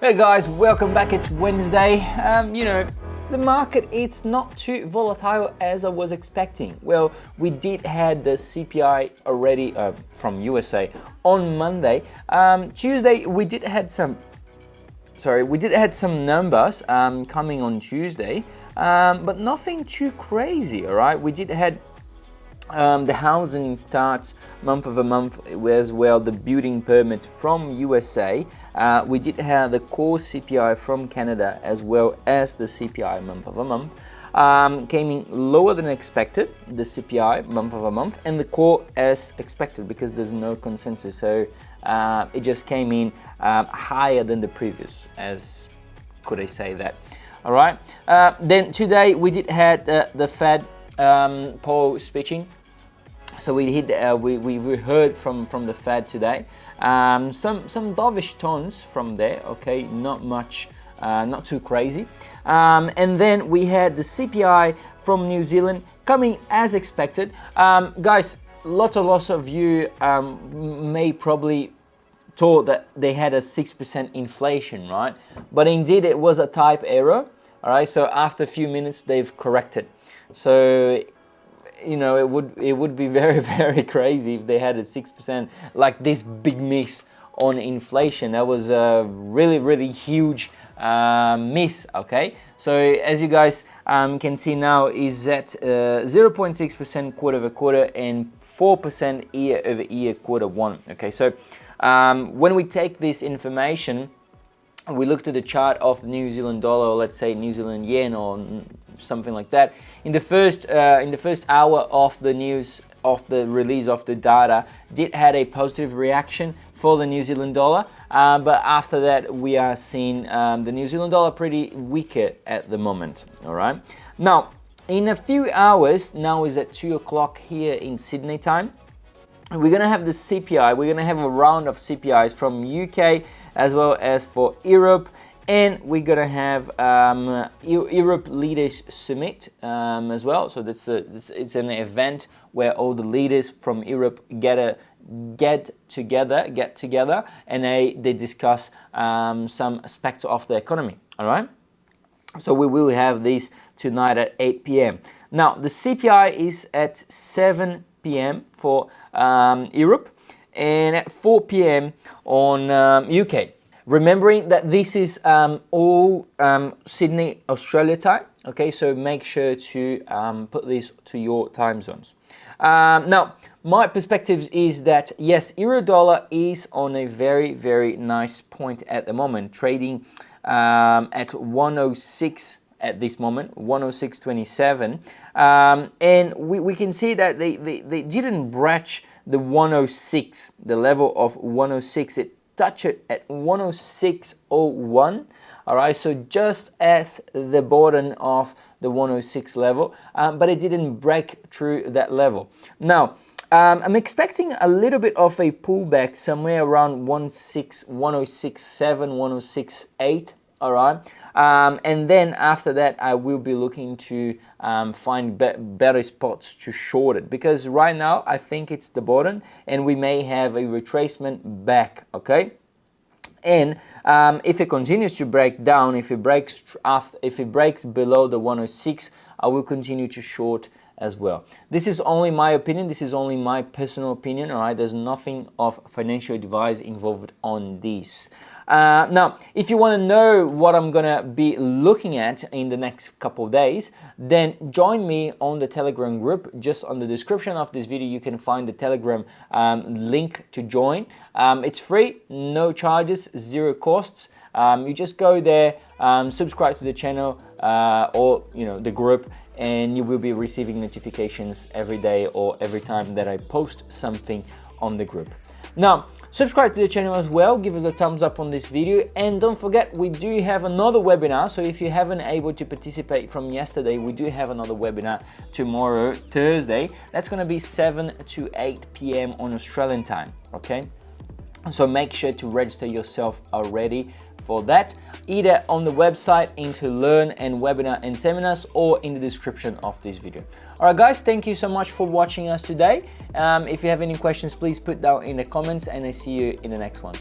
Hey guys, welcome back. It's Wednesday. The market, it's not too volatile as I was expecting. Well, we did had the CPI already from USA on Monday. Tuesday we did had some numbers coming on Tuesday, but nothing too crazy. All right, we did had the housing starts month over month, as well the building permits from USA. We did have the core CPI from Canada, as well as the CPI month over month. Came in lower than expected, the CPI month over month, and the core as expected because there's no consensus. So it just came in higher than the previous, as could I say that. All right. Then today we did had the Fed Powell speaking. So we heard from the Fed today. Some dovish tones from there. Okay, not much, not too crazy. And then we had the CPI from New Zealand coming as expected. Guys, lots of you may probably thought that they had a 6% inflation, right? But indeed it was a type error. All right. So after a few minutes they've corrected. So it would be very, very crazy if they had a 6%, like this big miss on inflation. That was a really, really huge miss. Okay, so as you guys can see now, is at 0.6% quarter over quarter and 4% year over year quarter one. Okay, so when we take this information, we looked at the chart of the New Zealand dollar, or let's say New Zealand yen, or something like that. In the first hour of the news, of the release of the data, did had a positive reaction for the New Zealand dollar, but after that we are seeing the New Zealand dollar pretty weaker at the moment. All right. Now, in a few hours, now is at 2 o'clock here in Sydney time, we're gonna have the CPI. We're gonna have a round of CPIs from UK as well as for Europe, and we're gonna have Europe Leaders Summit as well. So it's an event where all the leaders from Europe get together, and they discuss some aspects of the economy. All right. So we will have this tonight at 8 p.m. Now the CPI is at 7 p.m. for Europe, and at 4 p.m. on UK. Remembering that this is all Sydney, Australia time. Okay, so make sure to put this to your time zones. Now, my perspective is that yes, euro dollar is on a very, very nice point at the moment, trading at 106 at this moment, 106.27, and we can see that they didn't breach the 106, the level of 106. It touched it at 106.01. All right, so just as the bottom of the 106 level, but it didn't break through that level. Now, I'm expecting a little bit of a pullback somewhere around 106.7, 106.8. All right, and then after that I will be looking to find better spots to short it, because right now I think it's the bottom and we may have a retracement back. Okay, and if it continues to break down, if it breaks below the 106, I will continue to short as well. This is only my opinion. This is only my personal opinion. All right, there's nothing of financial advice involved on this. Now, if you want to know what I'm gonna be looking at in the next couple of days, then join me on the Telegram group. Just on the description of this video, you can find the Telegram link to join. It's free, no charges, zero costs. You just go there, subscribe to the channel or the group, and you will be receiving notifications every day or every time that I post something on the group. Now, subscribe to the channel as well, give us a thumbs up on this video, and don't forget we do have another webinar. So if you haven't able to participate from yesterday, we do have another webinar tomorrow, Thursday. That's going to be 7 to 8 p.m. on Australian time. Okay, so make sure to register yourself already for that, either on the website into Learn and Webinar and Seminars, or in the description of this video. All right, guys, thank you so much for watching us today. If you have any questions, please put down in the comments, and I see you in the next one.